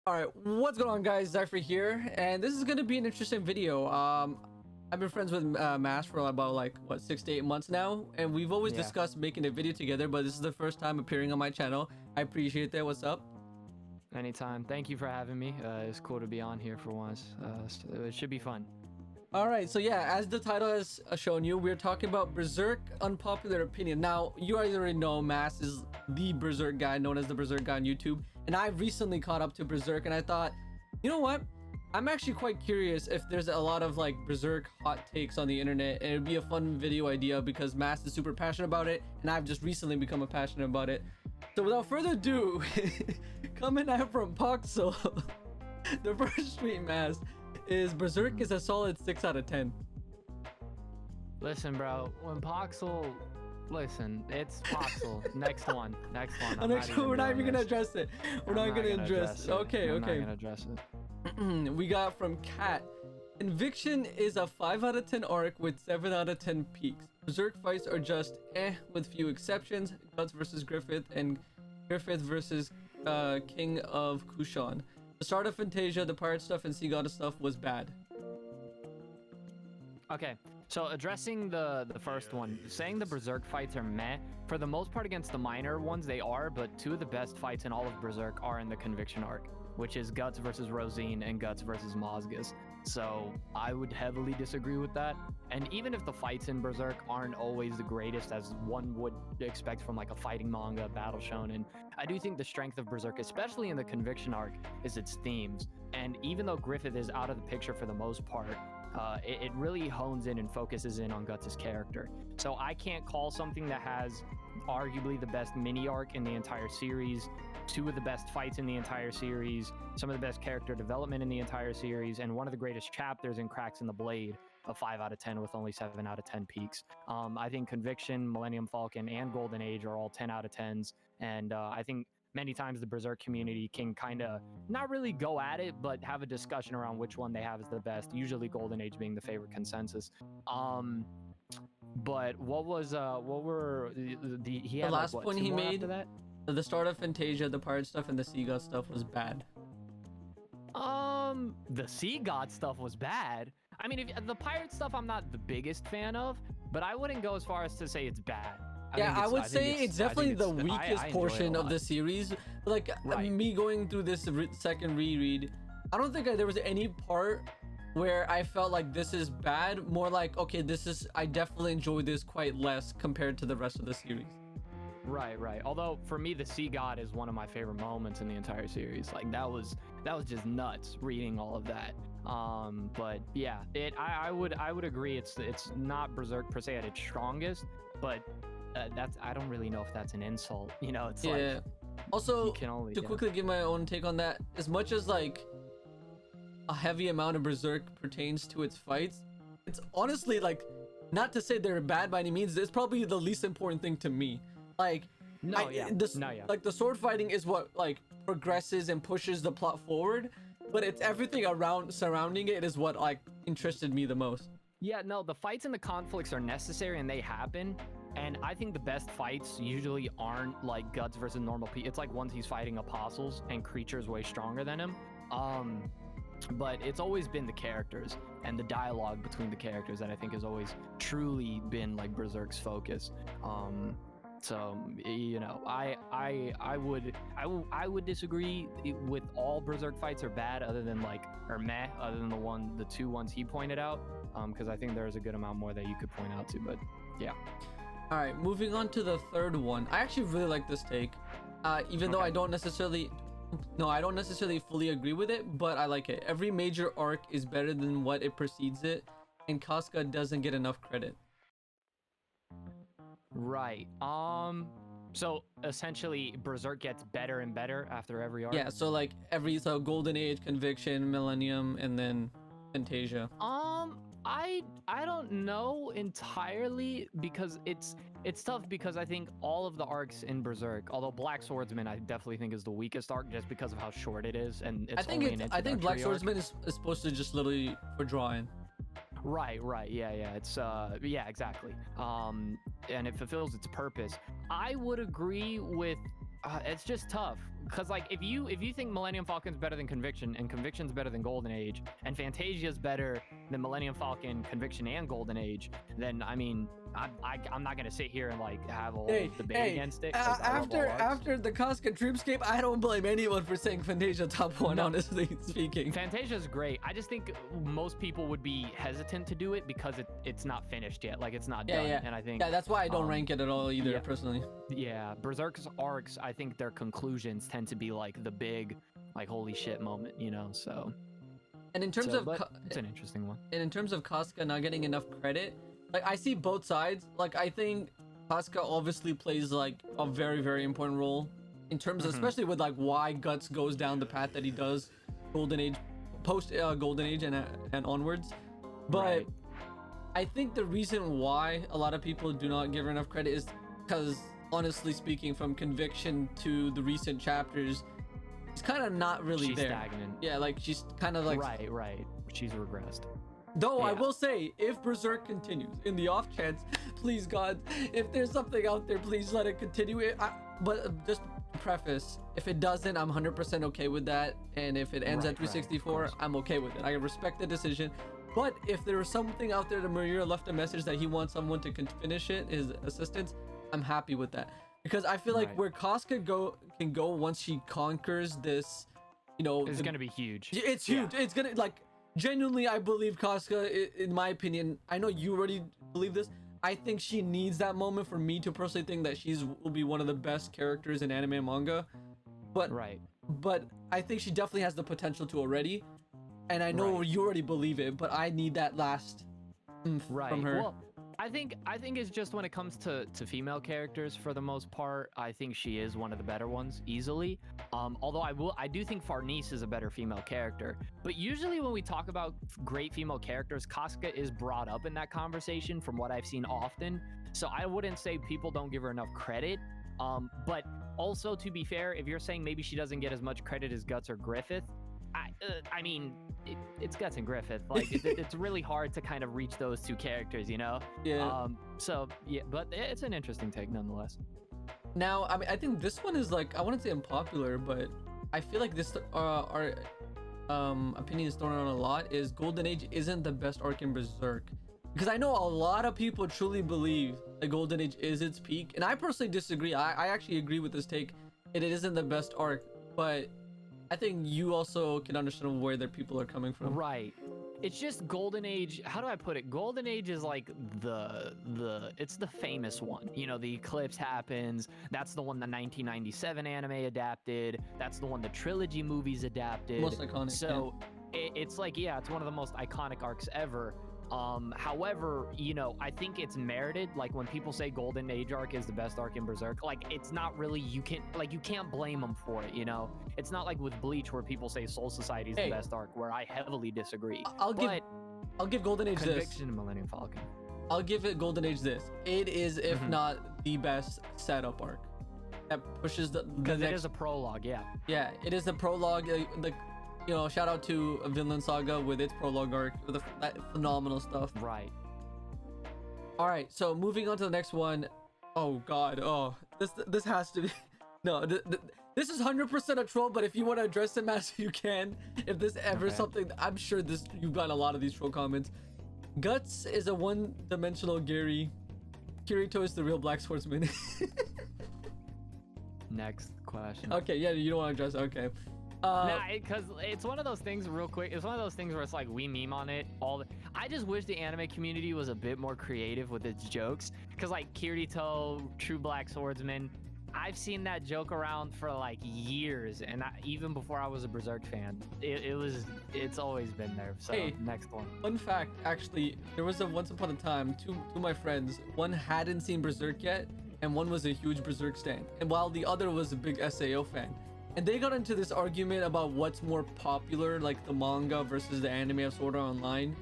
All right, what's going on, guys? Zypher here, and this is going to be an interesting video. I've been friends with Mass for about like what 6 to 8 months now, and we've always discussed making a video together. But this is the first time appearing on my channel. I appreciate that. What's up? Anytime. Thank you for having me. It's cool to be on here for once. So it should be fun. All right, so yeah, as the title has shown you, we're talking about Berserk Unpopular Opinion. Now, you already know Mass is the Berserk guy, known as the Berserk guy on YouTube, and I recently caught up to Berserk, and I thought, you know what? I'm actually quite curious if there's a lot of like Berserk hot takes on the internet, and it'd be a fun video idea because Mass is super passionate about it, and I've just recently become passionate about it. So without further ado, coming out from Poxel, the first tweet, Mass, is Berserk is a solid 6 out of 10. Listen, bro, when Poxel, listen, it's Poxel. Next one. We're not even gonna address it. We're not gonna address it. Okay. I'm not gonna address it. We got from Cat. Conviction is a 5 out of 10 arc with 7 out of 10 peaks. Berserk fights are just with few exceptions. Guts versus Griffith and Griffith versus King of Kushan. The start of Fantasia, the pirate stuff, and Sea Goddess stuff was bad. Okay, so addressing the first one, saying the Berserk fights are meh. For the most part against the minor ones, they are, but two of the best fights in all of Berserk are in the Conviction arc, which is Guts versus Rosine and Guts versus Mozgus. So I would heavily disagree with that. And even if the fights in Berserk aren't always the greatest, as one would expect from like a fighting manga, battle shonen, I do think the strength of Berserk, especially in the Conviction arc, is its themes. And even though Griffith is out of the picture for the most part, it really hones in and focuses in on Guts' character. So I can't call something that has arguably the best mini arc in the entire series, two of the best fights in the entire series, some of the best character development in the entire series, and one of the greatest chapters in Cracks in the Blade, a 5 out of 10 with only 7 out of 10 peaks. I think Conviction, Millennium Falcon, and Golden Age are all 10 out of 10s, and I think many times the Berserk community can kind of not really go at it, but have a discussion around which one they have as the best, usually Golden Age being the favorite consensus. But what were the last point he made after that? The start of Fantasia, the pirate stuff, and the Sea God stuff was bad. The Sea God stuff was bad. I mean, if the pirate stuff I'm not the biggest fan of, but I wouldn't go as far as to say it's bad. I would say it's definitely the weakest portion of the series. Like, me going through this second reread, I don't think there was any part where I felt like this is bad. More like, okay, I definitely enjoyed this quite less compared to the rest of the series. Right. Although for me, the Sea God is one of my favorite moments in the entire series. Like that was just nuts reading all of that. But yeah, I would agree. It's not Berserk per se at its strongest, but I don't really know if that's an insult. You know, it's like also to quickly give my own take on that. As much as like a heavy amount of Berserk pertains to its fights, it's honestly like, not to say they're bad by any means. It's probably the least important thing to me. Like, like the sword fighting is what like progresses and pushes the plot forward, but it's everything surrounding it is what like interested me the most. Yeah, no, the fights and the conflicts are necessary and they happen. And I think the best fights usually aren't like Guts versus normal people. It's like once he's fighting apostles and creatures way stronger than him. But it's always been the characters and the dialogue between the characters that I think has always truly been like Berserk's focus. So, you know, I would disagree with all Berserk fights are bad other than meh, other than the two ones he pointed out, because I think there's a good amount more that you could point out to, but yeah. All right, moving on to the third one. I actually really like this take, even though I don't necessarily fully agree with it, but I like it. Every major arc is better than what it precedes it, and Casca doesn't get enough credit. Right. So essentially Berserk gets better and better after every arc. Yeah, so like so Golden Age, Conviction, Millennium, and then Fantasia. I don't know entirely, because it's tough, because I think all of the arcs in Berserk, although Black Swordsman I definitely think is the weakest arc just because of how short it is, and it's I think Black Swordsman is supposed to just literally for drawing. Right. Yeah. It's yeah, exactly. And it fulfills its purpose. I would agree with it's just tough because like if you think Millennium Falcon's better than Conviction and Conviction's better than Golden Age and Fantasia's better than Millennium Falcon, Conviction, and Golden Age, then I mean I'm not gonna sit here and like have a whole debate against it. 'Cause After the Casca Dreamscape, I don't blame anyone for saying Fantasia top one. No. Honestly speaking, Fantasia's great. I just think most people would be hesitant to do it because it's not finished yet. Like it's not done. And I think that's why I don't rank it at all either, personally. Yeah, Berserk's arcs, I think their conclusions tend to be like the big, like holy shit moment, you know. So. And in terms of it's an interesting one. And in terms of Casca not getting enough credit, like I see both sides. Like I think Casca obviously plays like a very, very important role in terms of, especially with like why Guts goes down the path that he does, Golden Age, post Golden Age and onwards. But I think the reason why a lot of people do not give her enough credit is because, honestly speaking, from Conviction to the recent chapters, she's kind of not really she's there. Stagnant. Yeah, like she's kind of like right. She's regressed. Though I will say, if Berserk continues, in the off chance, please God, if there's something out there, please let it continue. But just to preface, if it doesn't, I'm 100% okay with that. And if it ends at 364, I'm okay with it. I respect the decision. But if there was something out there that Miura left a message that he wants someone to finish it, his assistants, I'm happy with that. Because I feel like where Casca can go once she conquers this, you know, it's gonna be huge. It's huge. It's gonna like. Genuinely, I believe Casca, in my opinion, I know you already believe this, I think she needs that moment for me to personally think that will be one of the best characters in anime and manga. But I think she definitely has the potential to already. And I know you already believe it, but I need that last from her. Well, I think it's just when it comes to female characters, for the most part, I think she is one of the better ones easily. Although I do think Farnese is a better female character. But usually when we talk about great female characters, Casca is brought up in that conversation from what I've seen often. So I wouldn't say people don't give her enough credit. But also, to be fair, if you're saying maybe she doesn't get as much credit as Guts or Griffith, I mean, it's Guts and Griffith. Like, it's really hard to kind of reach those two characters, you know? Yeah. So, yeah, but it's an interesting take nonetheless. Now, I mean, I think this one is like, I wouldn't say unpopular, but I feel like this, our opinion is thrown around a lot, is Golden Age isn't the best arc in Berserk. Because I know a lot of people truly believe that Golden Age is its peak. And I personally disagree. I actually agree with this take. It isn't the best arc, but I think you also can understand where their people are coming from. Right. It's just Golden Age. How do I put it? Golden Age is like it's the famous one. You know, the eclipse happens. That's the one the 1997 anime adapted. That's the one the trilogy movies adapted. Most iconic. So it's like, yeah, it's one of the most iconic arcs ever. However, you know, I think it's merited. Like when people say Golden Age arc is the best arc in Berserk, like it's not really, you can't blame them for it, you know? It's not like with Bleach where people say Soul Society is the best arc, where I heavily disagree. I'll give Golden Age Conviction this. and Millennium Falcon. I'll give it Golden Age this. It is, if not the best setup arc. That pushes the next... It is a prologue, yeah. Yeah, it is the prologue. You know, shout out to Vinland Saga with its prologue arc, with that phenomenal stuff. Right. All right, so moving on to the next one. Oh God, this has to be. No, this is 100% a troll. But if you want to address him as you can, if this ever something, I'm sure you've got a lot of these troll comments. Guts is a one-dimensional Gary. Kirito is the real black swordsman. Next question. Okay, yeah, you don't want to address. Okay. Nah, because it's one of those things, real quick. It's one of those things where it's like we meme on it I just wish the anime community was a bit more creative with its jokes. Because like Kirito, True Black Swordsman, I've seen that joke around for like years, and even before I was a Berserk fan, it's always been there. So next one. Fun fact, actually, there was once upon a time, two of my friends, one hadn't seen Berserk yet, and one was a huge Berserk stan, and while the other was a big SAO fan. And they got into this argument about what's more popular, like the manga versus the anime of Sword Art Online.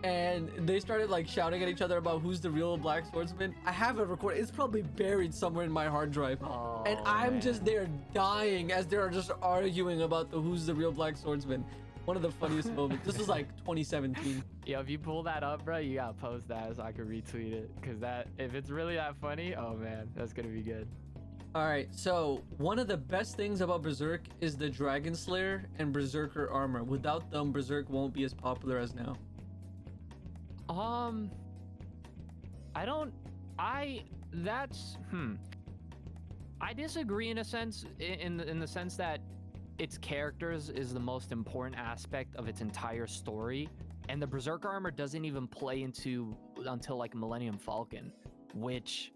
And they started like shouting at each other about who's the real black swordsman. I have it recorded. It's probably buried somewhere in my hard drive. And I'm just there dying as they're just arguing about who's the real black swordsman. One of the funniest moments. This was like 2017. Yo, if you pull that up, bro, you gotta post that so I can retweet it. Cause if it's really that funny, oh man, that's gonna be good. All right, so one of the best things about Berserk is the Dragon Slayer and Berserker armor. Without them, Berserk won't be as popular as now. I don't. That's. I disagree in a sense, in the sense that its characters is the most important aspect of its entire story, and the Berserk armor doesn't even play until like Millennium Falcon, which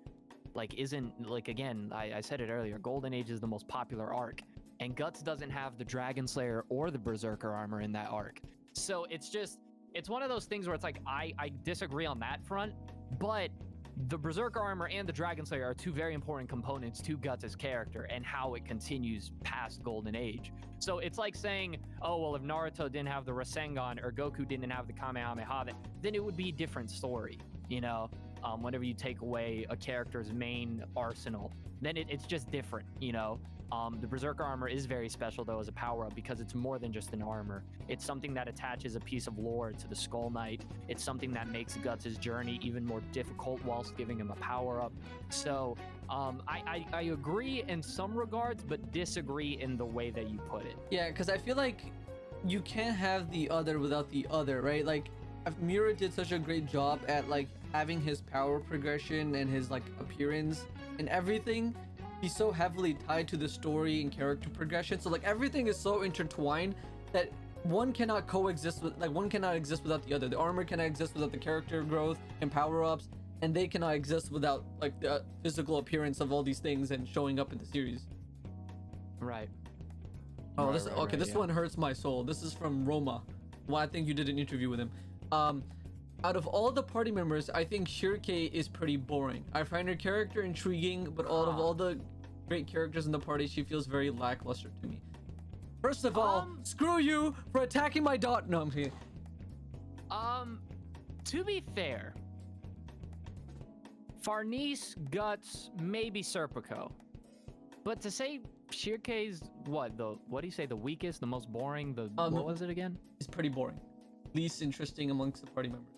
like isn't like, again, I said it earlier, Golden Age is the most popular arc, and Guts doesn't have the Dragon Slayer or the Berserker armor in that arc. So it's one of those things where it's like I disagree on that front, but the Berserker armor and the Dragon Slayer are two very important components to Guts' character and how it continues past Golden Age. So it's like saying, oh, well, if Naruto didn't have the Rasengan or Goku didn't have the Kamehameha, then it would be a different story, you know? Whenever you take away a character's main arsenal, then it's just different, you know? The Berserker armor is very special, though, as a power-up because it's more than just an armor. It's something that attaches a piece of lore to the Skull Knight. It's something that makes Guts' journey even more difficult whilst giving him a power-up. So I agree in some regards, but disagree in the way that you put it. Yeah, because I feel like you can't have the other without the other, right? Like, Miura did such a great job at, like, having his power progression and his, like, appearance and everything. He's so heavily tied to the story and character progression, so like everything is so intertwined that one cannot coexist with, like, one cannot exist without the other. The armor cannot exist without the character growth and power-ups, and they cannot exist without like the physical appearance of all these things and showing up in the series. Right. Oh, this one hurts my soul. This is from Roma. Well, I think you did an interview with him. Out of all the party members, I think Shirke is pretty boring. I find her character intriguing, but out of all the great characters in the party, she feels very lackluster to me. First of all, screw you for attacking my daughter. No, I'm kidding. To be fair, Farnese, Guts, maybe Serpico. But to say Shirke's what do you say, the weakest, the most boring, what was it again? It's pretty boring. Least interesting amongst the party members.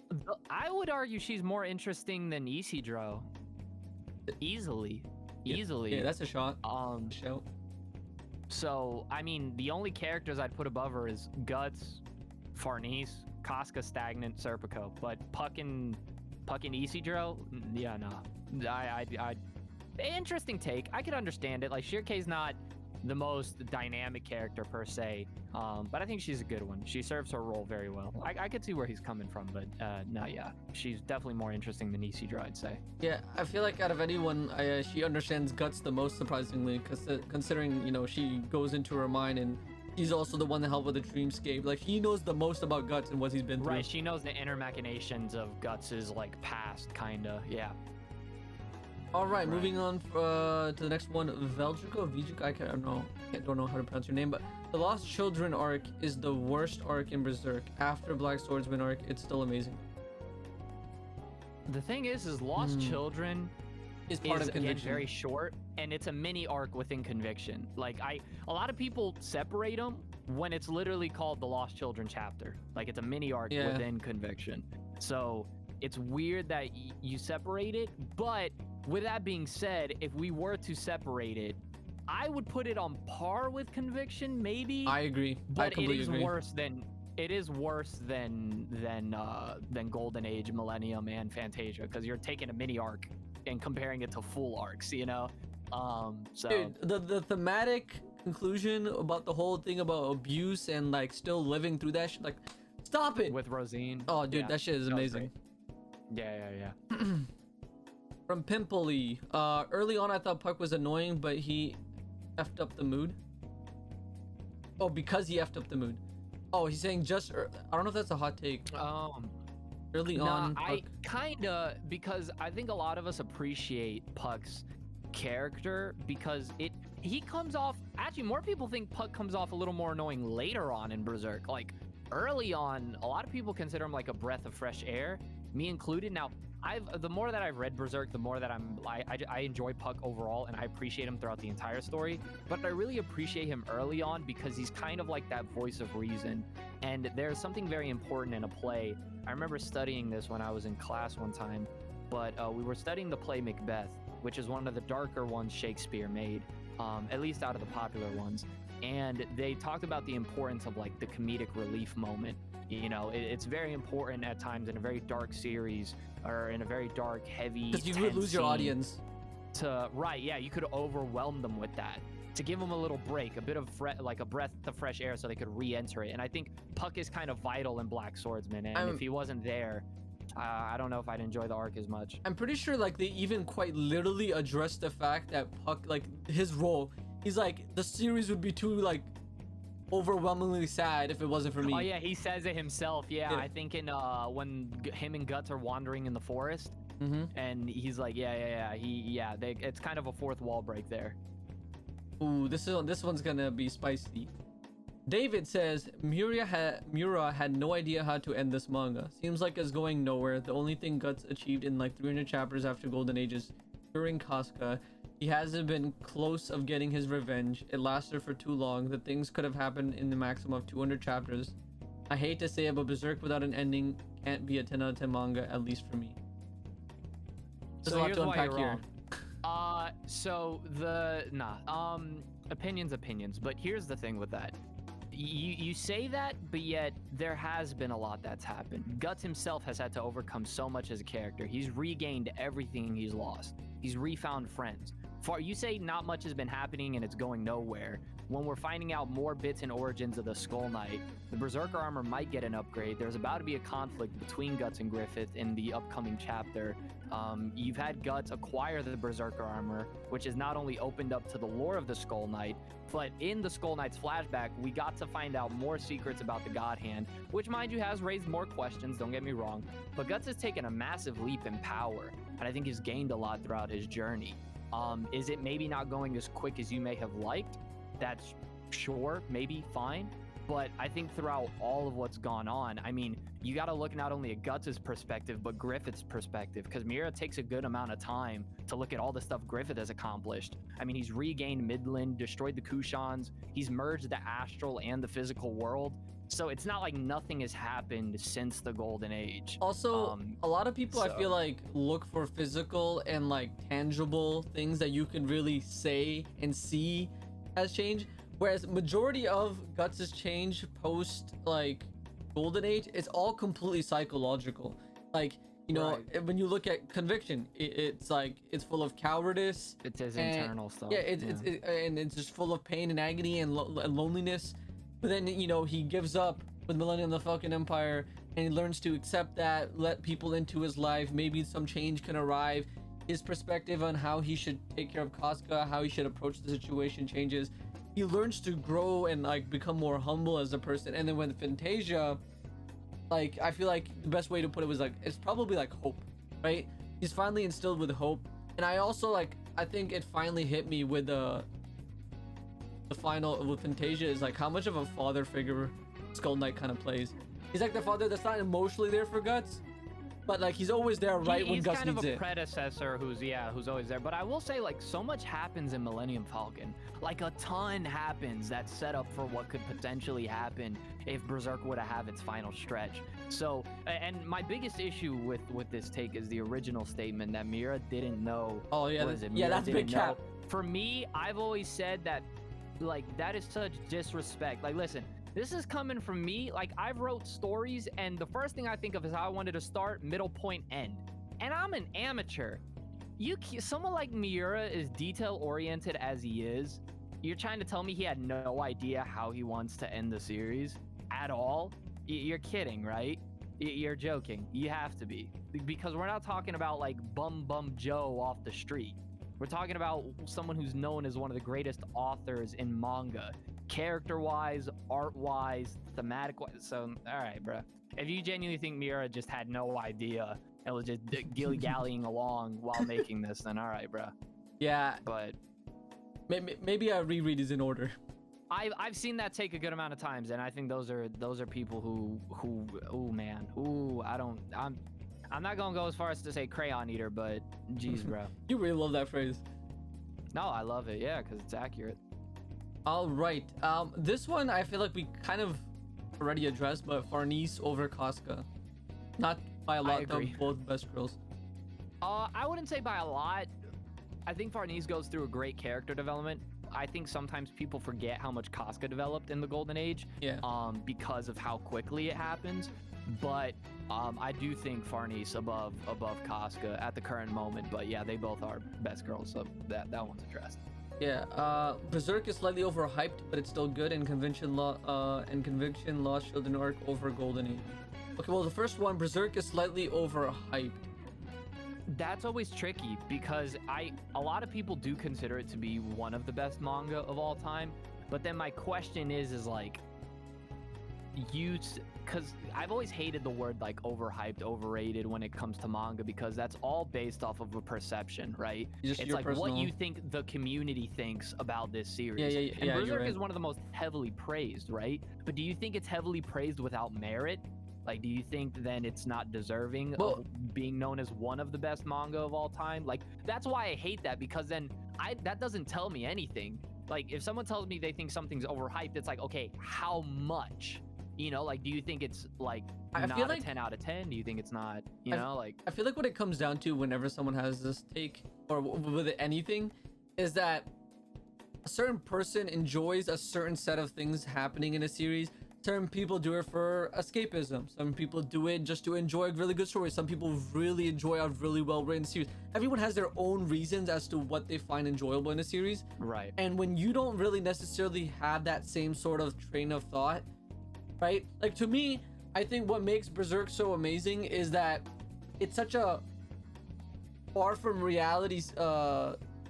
I would argue she's more interesting than Isidro. Easily. Yeah, that's a shot. Shout. So, I mean, the only characters I'd put above her is Guts, Farnese, Casca, Stagnant, Serpico. But Puck and Isidro, yeah, no. I interesting take. I could understand it. Like, Shirke's not the most dynamic character per se, but I think she's a good one. She serves her role very well. I could see where he's coming from, but no, yeah, she's definitely more interesting than Isidro, I'd say. Yeah, I feel like out of anyone, she understands Guts the most, surprisingly, because considering, you know, she goes into her mind and she's also the one that helped with the dreamscape. Like, he knows the most about Guts and what he's been through. Right, she knows the inner machinations of Guts's like past, kinda, yeah. All right, moving on to the next one, Veljico, I don't know how to pronounce your name, but the Lost Children arc is the worst arc in Berserk. After Black Swordsman arc, it's still amazing. The thing is Lost Children is part of Conviction. Again, very short, and it's a mini arc within Conviction. Like, a lot of people separate them when it's literally called the Lost Children chapter. Like, it's a mini arc within Conviction. So it's weird that you separate it, but with that being said, if we were to separate it, I would put it on par with Conviction, maybe. I agree. But I completely agree. It is worse than Golden Age, Millennium, and Fantasia, because you're taking a mini arc and comparing it to full arcs, you know. So dude, the thematic conclusion about the whole thing about abuse and like still living through that shit, like, stop it. With Rosine. Oh, dude, that shit is amazing. Yeah. From Pimply, early on I thought Puck was annoying, but he effed up the mood. Oh, because he effed up the mood. Oh, he's saying I don't know if that's a hot take. Early on, I kinda, because I think a lot of us appreciate Puck's character because he comes off, actually more people think Puck comes off a little more annoying later on in Berserk. Like, early on, a lot of people consider him like a breath of fresh air, me included. Now, the more that I've read Berserk, the more that I enjoy Puck overall, and I appreciate him throughout the entire story. But I really appreciate him early on because he's kind of like that voice of reason. And there's something very important in a play. I remember studying this when I was in class one time, but we were studying the play Macbeth, which is one of the darker ones Shakespeare made, at least out of the popular ones. And they talked about the importance of like the comedic relief moment. You know, it's very important at times in a very dark series or in a very dark, heavy, because you would lose your audience. Right, yeah, you could overwhelm them with that. To give them a little break, a bit of like a breath of fresh air so they could re-enter it. And I think Puck is kind of vital in Black Swordsman. And if he wasn't there, I don't know if I'd enjoy the arc as much. I'm pretty sure like they even quite literally addressed the fact that Puck, like his role, he's like, the series would be too like overwhelmingly sad if it wasn't for me. Oh yeah, he says it himself. Yeah. I think in when him and Guts are wandering in the forest, and he's like, it's kind of a fourth wall break there. Ooh, this one's gonna be spicy. David says Miura had no idea how to end this manga. Seems like it's going nowhere. The only thing Guts achieved in like 300 chapters after Golden Age is curing Casca. He hasn't been close of getting his revenge. It lasted for too long. The things could have happened in the maximum of 200 chapters. I hate to say it, but Berserk without an ending can't be a 10 out of 10 manga, at least for me. There's a lot to unpack here. Opinions, but here's the thing with that. You say that, but yet there has been a lot that's happened. Guts himself has had to overcome so much as a character. He's regained everything he's lost. He's refound friends. You say not much has been happening and it's going nowhere. When we're finding out more bits and origins of the Skull Knight, the Berserker armor might get an upgrade. There's about to be a conflict between Guts and Griffith in the upcoming chapter. You've had Guts acquire the Berserker armor, which is not only opened up to the lore of the Skull Knight, but in the Skull Knight's flashback, we got to find out more secrets about the God Hand, which, mind you, has raised more questions, don't get me wrong. But Guts has taken a massive leap in power, and I think he's gained a lot throughout his journey. Is it maybe not going as quick as you may have liked? That's sure, maybe, fine. But I think throughout all of what's gone on, I mean, you got to look not only at Guts' perspective, but Griffith's perspective, because Miura takes a good amount of time to look at all the stuff Griffith has accomplished. I mean, he's regained Midland, destroyed the Kushans, he's merged the astral and the physical world. So it's not like nothing has happened since the Golden Age. Also, a lot of people, I feel like, look for physical and like tangible things that you can really say and see has changed. Whereas majority of Guts' change post like Golden Age, it's all completely psychological. Like, you know, when you look at Conviction, it's like it's full of cowardice. It's his internal stuff. Yeah, it's just full of pain and agony and loneliness. But then, you know, he gives up with Millennium the Falcon Empire and he learns to accept that, let people into his life. Maybe some change can arrive. His perspective on how he should take care of Casca, how he should approach the situation changes. He learns to grow and like become more humble as a person. And then when Fantasia, like, I feel like the best way to put it was like, it's probably like hope, right? He's finally instilled with hope. And I also like, I think it finally hit me with the final with Fantasia is like how much of a father figure Skull Knight kind of plays. He's like the father that's not emotionally there for Guts, but like he's always there right when Guts needs it. He's kind of a predecessor who's always there. But I will say, like, so much happens in Millennium Falcon. Like a ton happens that's set up for what could potentially happen if Berserk would have its final stretch. So, and my biggest issue with this take is the original statement that Miura didn't know. Oh yeah, that's big cap. For me, I've always said that, like, that is such disrespect. Like, listen, this is coming from me. Like, I've wrote stories, and the first thing I think of is how I wanted to start, middle, point, end. And I'm an amateur. Someone like Miura is detail-oriented as he is. You're trying to tell me he had no idea how he wants to end the series at all? You're kidding, right? You're joking. You have to be. Because we're not talking about, like, Bum Joe off the street. We're talking about someone who's known as one of the greatest authors in manga. Character-wise, art-wise, thematic-wise. So, all right, bro. If you genuinely think Miura just had no idea and was just gilly-gallying along while making this, then all right, bro. Yeah. But maybe a reread is in order. I've seen that take a good amount of times, and I think those are people who oh man, I'm not gonna go as far as to say crayon eater, but geez, bro. You really love that phrase. No, I love it, yeah, because it's accurate. All right, this one I feel like we kind of already addressed, but Farnese over Casca, not by a lot, though, both best girls. I wouldn't say by a lot. I think Farnese goes through a great character development. I think sometimes people forget how much Casca developed in the Golden Age. Yeah. Because of how quickly it happens. But I do think Farnese above Casca at the current moment. But yeah, they both are best girls, so that one's addressed. Yeah, Berserk is slightly overhyped, but it's still good. And Conviction Lost Children arc over Golden Age. Okay, well the first one, Berserk is slightly overhyped. That's always tricky because a lot of people do consider it to be one of the best manga of all time. But then my question is like, because I've always hated the word like overhyped, overrated when it comes to manga, because that's all based off of a perception, right? Just it's your like personal... what you think the community thinks about this series. Yeah, and Berserk right. is one of the most heavily praised, right? But do you think it's heavily praised without merit? Like, do you think then it's not deserving of being known as one of the best manga of all time? Like, that's why I hate that, because then that doesn't tell me anything. Like, if someone tells me they think something's overhyped, it's like, okay, how much? You know, like, do you think it's like not a 10 out of 10? Do you think it's not, you know, like... I feel like what it comes down to whenever someone has this take, or with anything, is that a certain person enjoys a certain set of things happening in a series. Certain people do it for escapism. Some people do it just to enjoy a really good story. Some people really enjoy a really well-written series. Everyone has their own reasons as to what they find enjoyable in a series. Right. And when you don't really necessarily have that same sort of train of thought, right? Like, to me, I think what makes Berserk so amazing is that it's such a far from reality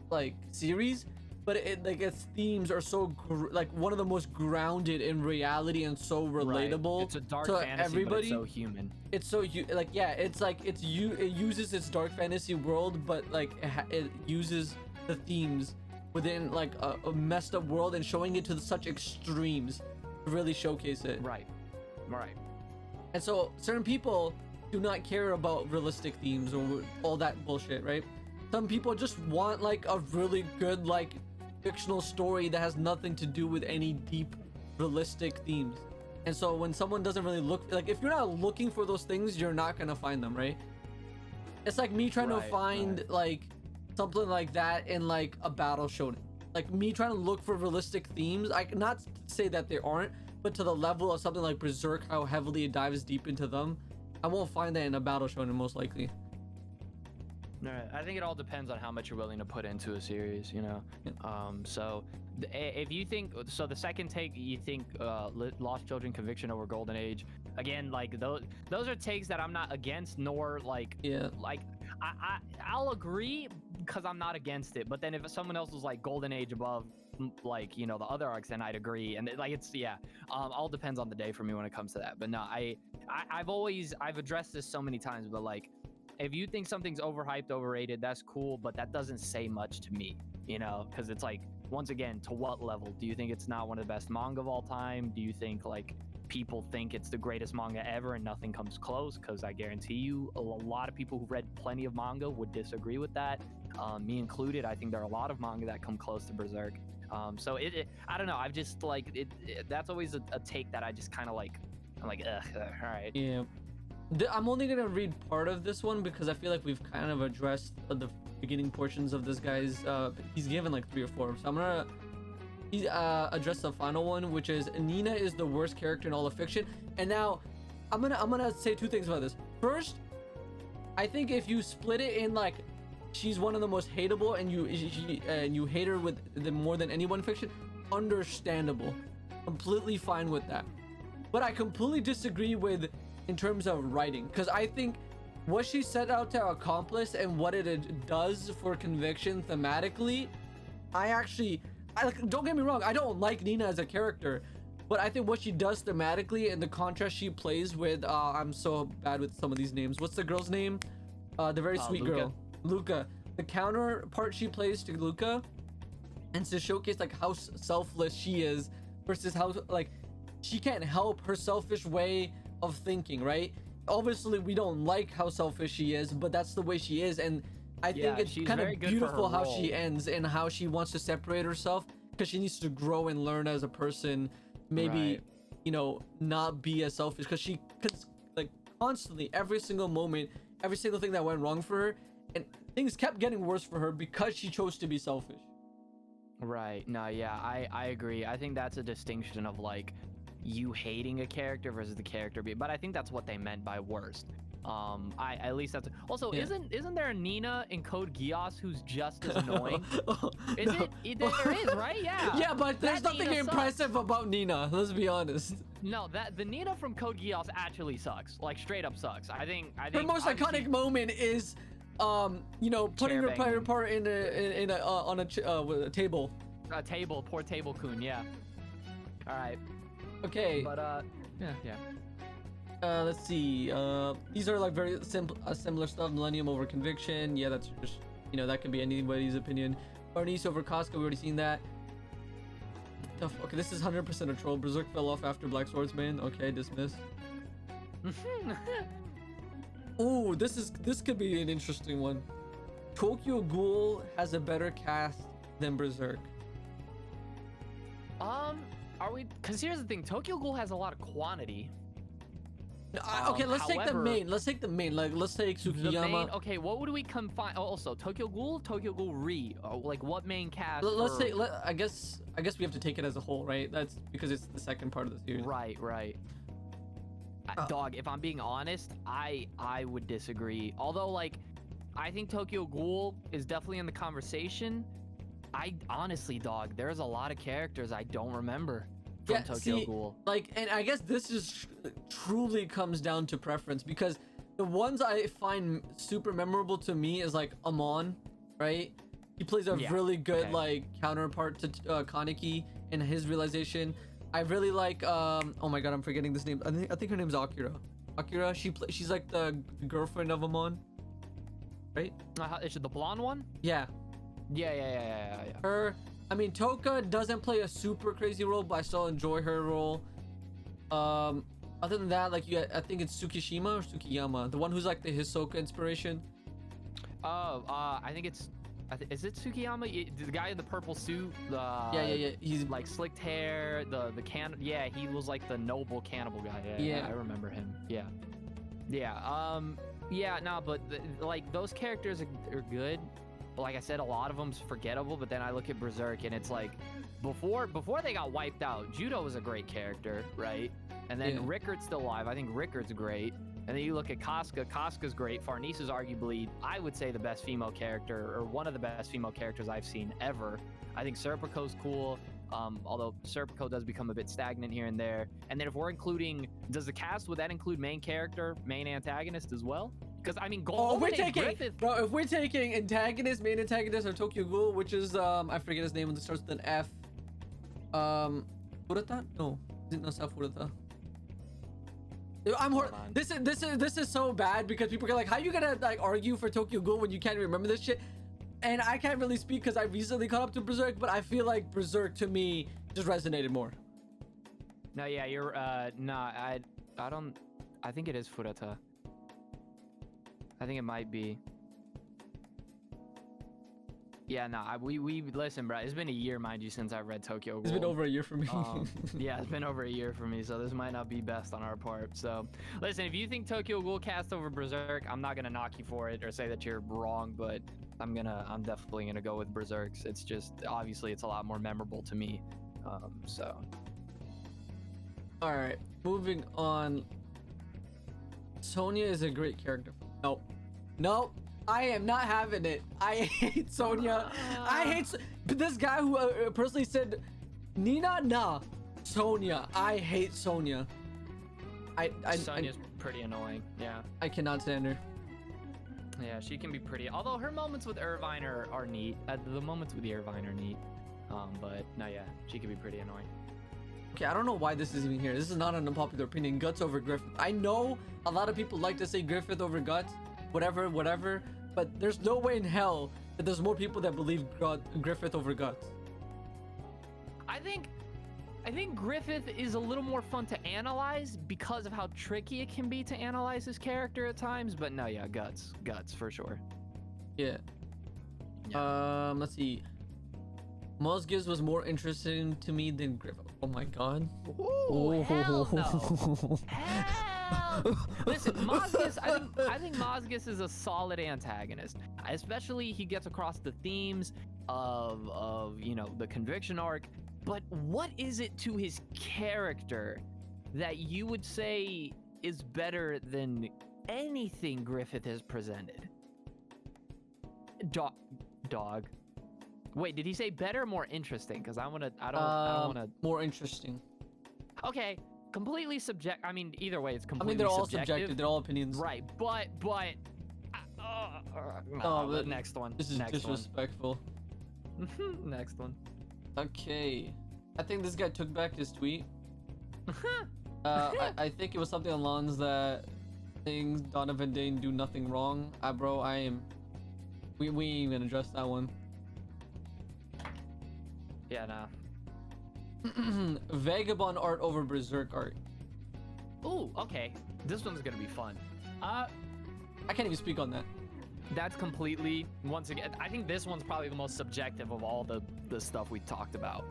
like series, but its themes are so like one of the most grounded in reality and so relatable. Right. It's a dark to fantasy, everybody. but it's so human. It's so like, yeah, it's like it uses its dark fantasy world, but like it uses the themes within like a messed up world and showing it to such extremes to really showcase it. Right. And so certain people do not care about realistic themes or all that bullshit, right? Some people just want like a really good like fictional story that has nothing to do with any deep realistic themes. And so when someone doesn't really look, like, if you're not looking for those things, you're not gonna find them, right? It's like me trying to find like something like that in like a battle shonen. Like me trying to look for realistic themes. I cannot say that there aren't, but to the level of something like Berserk, how heavily it dives deep into them, I won't find that in a battle shonen most likely. Right. I think it all depends on how much you're willing to put into a series, you know. Yeah. So if you think, so the second take, you think Lost Children Conviction over Golden Age, again, like those are takes that I'm not against, nor like, like I'll agree because I'm not against it. But then if someone else was like Golden Age above, like, you know, the other arcs, then I'd agree. And like, it's, all depends on the day for me when it comes to that. But no, I've addressed this so many times, but like, if you think something's overhyped, overrated, that's cool, but that doesn't say much to me, you know, because it's like, once again, to what level? Do you think it's not one of the best manga of all time? Do you think like people think it's the greatest manga ever and nothing comes close? Because I guarantee you a lot of people who've read plenty of manga would disagree with that, me included. I think there are a lot of manga that come close to Berserk. So I don't know, I've just like that's always a take that I just kind of like, I'm like, all right. Yeah. I'm only gonna read part of this one because I feel like we've kind of addressed the beginning portions of this guy's. He's given like 3 or 4, so I'm gonna address the final one, which is Nina is the worst character in all of fiction. And now I'm gonna say 2 things about this. First, I think if you split it in like she's one of the most hateable and you hate her with more than anyone in fiction, understandable, completely fine with that. But I completely disagree with in terms of writing, because I think what she set out to accomplish and what it does for Conviction thematically, I don't get me wrong, I don't like Nina as a character, but I think what she does thematically and the contrast she plays with, I'm so bad with some of these names. What's the girl's name? The very sweet girl, Luca. The counterpart she plays to Luca, and to showcase like how selfless she is versus how like she can't help her selfish way of thinking, right? Obviously we don't like how selfish she is, but that's the way she is. And I think it's kind of beautiful how she ends and how she wants to separate herself because she needs to grow and learn as a person, maybe you know, not be as selfish, because she like constantly, every single moment, every single thing that went wrong for her, and things kept getting worse for her because she chose to be selfish. Right. No, yeah, I agree. I think that's a distinction of like you hating a character versus the character being, but I think that's what they meant by worst. I at least that's also isn't there a Nina in Code Geass who's just as annoying? Is No. there is, right? Yeah. Yeah, but there's That nothing Nina impressive about Nina. Let's be honest. No, that the Nina from Code Geass actually sucks. Like straight up sucks. I think Her most obviously- iconic moment is, you know, putting her Chair part in a on a table. A table, poor table coon. Yeah. All right. Okay. But yeah. Let's see. These are like very simple, similar stuff. Millennium over Conviction. Yeah, that's just, you know, that could be anybody's opinion. Bernice over Casca. We already seen that. Okay, this is 100% a troll. Berserk fell off after Black Swordsman. Okay, dismiss. Ooh, this could be an interesting one. Tokyo Ghoul has a better cast than Berserk. Are we? Because here's the thing. Tokyo Ghoul has a lot of quantity. Okay, let's take the however- main. Let's take the main. Like, let's take The Tsukiyama. main, okay, what would we confine? Oh, also, Tokyo Ghoul Re. Oh, like, what main cast? Let's for- say. I guess we have to take it as a whole, right? That's because it's the second part of the series. Right. Dog, if I'm being honest, I would disagree. Although, like, I think Tokyo Ghoul is definitely in the conversation. I honestly, dog, there's a lot of characters I don't remember from Tokyo Ghoul. Like, and I guess this is truly comes down to preference, because the ones I find super memorable to me is like Amon, right? He plays a really good like counterpart to Kaneki and his realization. I really like oh my god, I'm forgetting this name. I think her name's Akira. Akira, she's like the girlfriend of Amon, right? Is it the blonde one? Yeah. Yeah. Her, I mean, Toka doesn't play a super crazy role, but I still enjoy her role. Other than that, like I think it's Tsukishima or Tsukiyama, the one who's like the Hisoka inspiration. Oh, I think it's. Is it Tsukiyama? The guy in the purple suit. Yeah. He's like slicked hair. The Yeah, he was like the noble cannibal guy. Yeah. I remember him. Yeah. No, but like those characters are good. But like I said, a lot of them's forgettable. But then I look at Berserk and it's like, before they got wiped out, Judo was a great character, right? And then Rickard's still alive. I think Rickard's great. And then you look at Casca. Casca's great. Farnese is arguably, I would say, the best female character, or one of the best female characters I've seen ever. I think Serpico's cool. Although Serpico does become a bit stagnant here and there. And then if we're including, would that include main character, main antagonist as well? Because I mean, if we're taking antagonist, main antagonist, or Tokyo Ghoul, which is I forget his name, it starts with an F. Furata? No, it's not Furata. This is so bad because people are like, how you gonna like argue for Tokyo Ghoul when you can't remember this shit? And I can't really speak because I recently caught up to Berserk, but I feel like Berserk to me just resonated more. No, yeah, you're I don't. I think it is Furata. I think it might be. Yeah, no, we listen, bro. It's been a year, mind you, since I read Tokyo Ghoul. It's been over a year for me. Yeah, it's been over a year for me, so this might not be best on our part. So, listen, if you think Tokyo Ghoul cast over Berserk, I'm not gonna knock you for it or say that you're wrong, but I'm definitely gonna go with Berserk's. It's just obviously it's a lot more memorable to me. So. All right, moving on. Sonya is a great character. Nope. I am not having it. I hate Sonya. This guy who personally said, Nina, nah. Sonya. I hate Sonya. Sonya's pretty annoying. Yeah. I cannot stand her. Yeah, she can be pretty. Although her moments with Irvine are neat. The moments with Irvine are neat. But no, yeah, she can be pretty annoying. Okay, I don't know why this is even here. This is not an unpopular opinion. Guts over Griffith. I know a lot of people like to say Griffith over Guts. Whatever. But there's no way in hell that there's more people that believe Griffith over Guts. I think Griffith is a little more fun to analyze because of how tricky it can be to analyze his character at times. But no, yeah, Guts for sure. Yeah. Let's see. Musgiz was more interesting to me than Griffith. Oh my god. Ooh, hell no. Hell Listen, Mozgus, I think Mozgus is a solid antagonist. Especially he gets across the themes of you know, the conviction arc. But what is it to his character that you would say is better than anything Griffith has presented? Dog. Wait, did he say better or more interesting? Because I don't wanna. More interesting. Okay, completely subject. I mean, either way, it's completely. I mean, they're all subjective. subjective. They're all opinions. Right, but. The next one. This is disrespectful. Next one. Okay, I think this guy took back his tweet. I think it was something along the lines that things Donovan didn't do nothing wrong. Bro, we ain't even address that one. Yeah, nah. Vagabond art over Berserk art. Ooh, okay. This one's gonna be fun. I can't even speak on that. That's completely, once again, I think this one's probably the most subjective of all the stuff we talked about.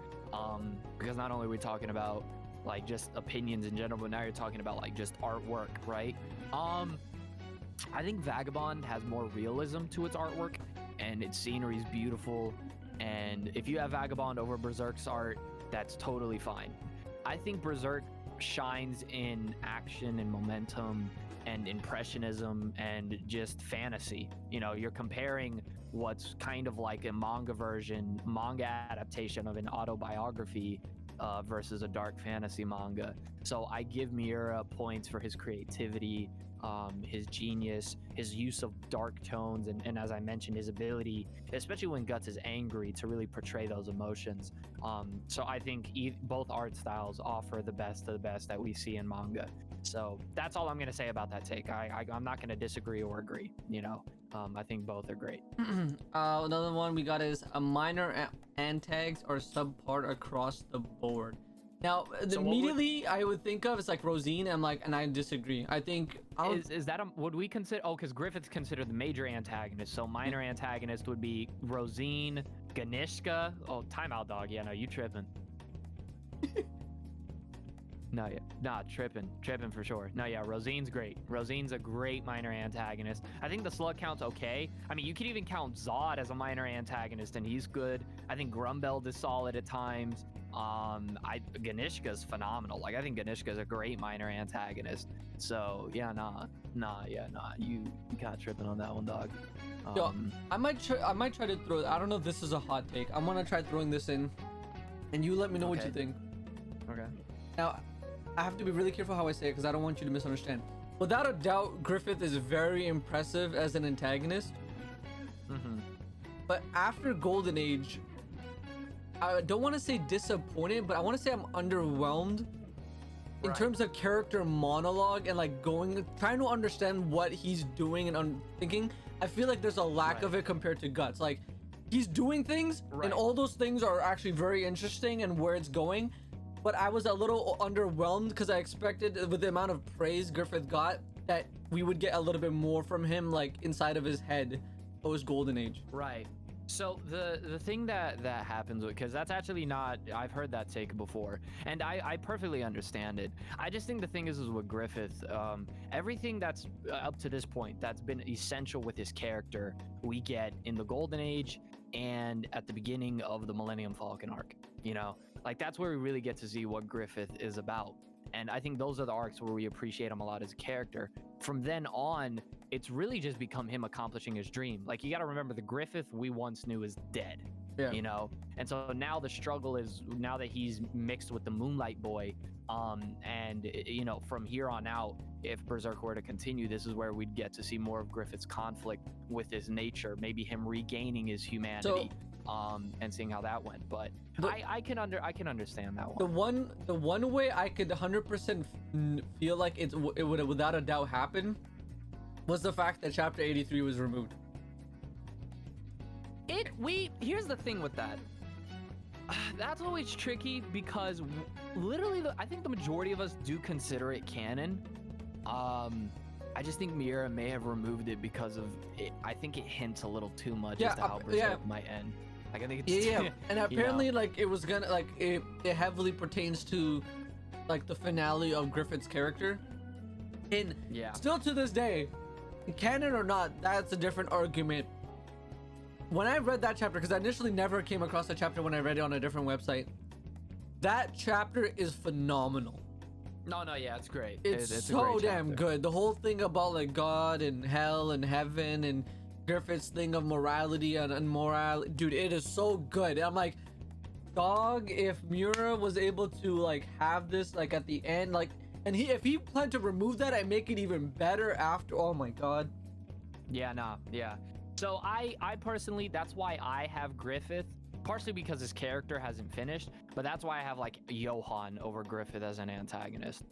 Because not only are we talking about like just opinions in general, but now you're talking about like just artwork, right? I think Vagabond has more realism to its artwork, and its scenery is beautiful. And if you have Vagabond over Berserk's art, that's totally fine. I think Berserk shines in action and momentum and impressionism and just fantasy. You know, you're comparing what's kind of like a manga adaptation of an autobiography versus a dark fantasy manga. So I give Miura points for his creativity, his genius, his use of dark tones, and as I mentioned, his ability, especially when Guts is angry, to really portray those emotions. So I think both art styles offer the best of the best that we see in manga. So that's all I'm going to say about that take. I'm not going to disagree or agree, you know. I think both are great. Another one we got is a minor antags are subpart across the board. Now, So immediately I would think of it's like Rosine. And I disagree. I think is that would we consider? Oh, because Griffith's considered the major antagonist. So minor antagonist would be Rosine, Ganishka. Oh, timeout, dog. Yeah, no, you tripping. No, yeah, nah, tripping for sure. No, yeah, Rosine's great. Rosine's a great minor antagonist. I think the slug count's okay. I mean, you could even count Zod as a minor antagonist, and he's good. I think Grumbeld is solid at times. Ganishka's phenomenal. Like, I think Ganishka's a great minor antagonist. So yeah, you got tripping on that one, dog. Yo, I might try to throw. I don't know if this is a hot take. I'm gonna try throwing this in, and you let me know what you think. Okay. Now, I have to be really careful how I say it because I don't want you to misunderstand. Without a doubt, Griffith is very impressive as an antagonist. But after Golden Age, I don't want to say disappointed, but I want to say I'm underwhelmed in terms of character monologue and like trying to understand what he's doing and thinking. I feel like there's a lack of it compared to Guts. Like, he's doing things and all those things are actually very interesting and where it's going. But I was a little underwhelmed because I expected, with the amount of praise Griffith got, that we would get a little bit more from him, like inside of his head post Golden Age. Right. So the thing that happens, because that's actually not, I've heard that take before, and I perfectly understand it. I just think the thing is with Griffith, everything that's up to this point that's been essential with his character, we get in the Golden Age and at the beginning of the Millennium Falcon arc. You know, like that's where we really get to see what Griffith is about. And I think those are the arcs where we appreciate him a lot as a character. From then on, it's really just become him accomplishing his dream. Like, you got to remember, the Griffith we once knew is dead, you know? And so now the struggle is, now that he's mixed with the Moonlight Boy, and, you know, from here on out, if Berserk were to continue, this is where we'd get to see more of Griffith's conflict with his nature, maybe him regaining his humanity. And seeing how that went, but I can understand that one. The one way I could 100% feel like it would without a doubt happen was the fact that chapter 83 was removed. Here's the thing with that. That's always tricky because literally, I think the majority of us do consider it canon. I just think Miura may have removed it because of it. I think it hints a little too much as to how Berserk might end. Like, I think it's and apparently, like, it was gonna, like, it heavily pertains to, like, the finale of Griffith's character. And Yeah. still to this day, canon or not, that's a different argument. When I read that chapter, because I initially never came across the chapter when I read it on a different website, that chapter is phenomenal. No, yeah, it's great. It's a so great damn chapter. good. The whole thing about like God and hell and heaven and Griffith's thing of morality and immorality, dude, it is so good. I'm like, dog, if Miura was able to like have this like at the end, like, and if he planned to remove that and make it even better after, oh my god. Yeah, nah, yeah. So I personally, that's why I have Griffith, partially because his character hasn't finished, but that's why I have like Johan over Griffith as an antagonist,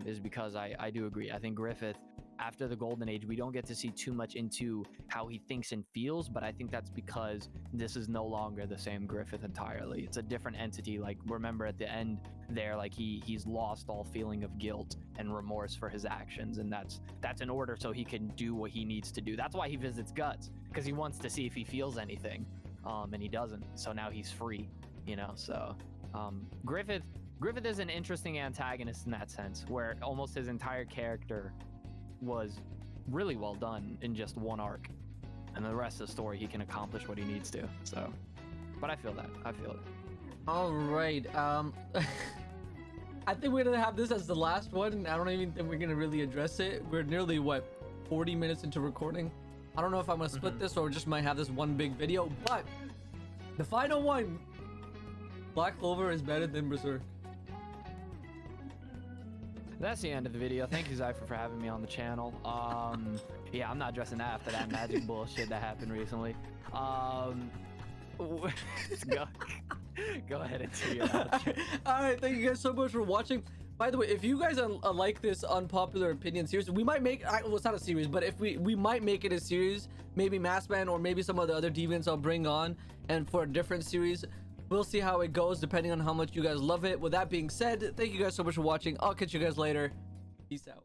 is because I do agree. I think Griffith, after the Golden Age, we don't get to see too much into how he thinks and feels, but I think that's because this is no longer the same Griffith entirely. It's a different entity. Like, remember at the end there, like he's lost all feeling of guilt and remorse for his actions, and that's in order so he can do what he needs to do. That's why he visits Guts, because he wants to see if he feels anything, and he doesn't. So now he's free, you know. So Griffith is an interesting antagonist in that sense, where almost his entire character was really well done in just one arc, and the rest of the story he can accomplish what he needs to. So, but I feel it. All right. I think we're gonna have this as the last one, and I don't even think we're gonna really address it. We're nearly 40 minutes into recording. I don't know if I'm gonna split this or just might have this one big video, but the final one, Black Clover is better than Berserk. That's the end of the video. Thank you, Zypher, for having me on the channel. Yeah, I'm not addressing that after that magic bullshit that happened recently. Go ahead and do your outro. All right, thank you guys so much for watching. By the way, if you guys like this unpopular opinion series, we might make well, it's not a series, but if we might make it a series, maybe Masked Man or maybe some of the other deviants I'll bring on, and for a different series. We'll see how it goes depending on how much you guys love it. With that being said, thank you guys so much for watching. I'll catch you guys later. Peace out.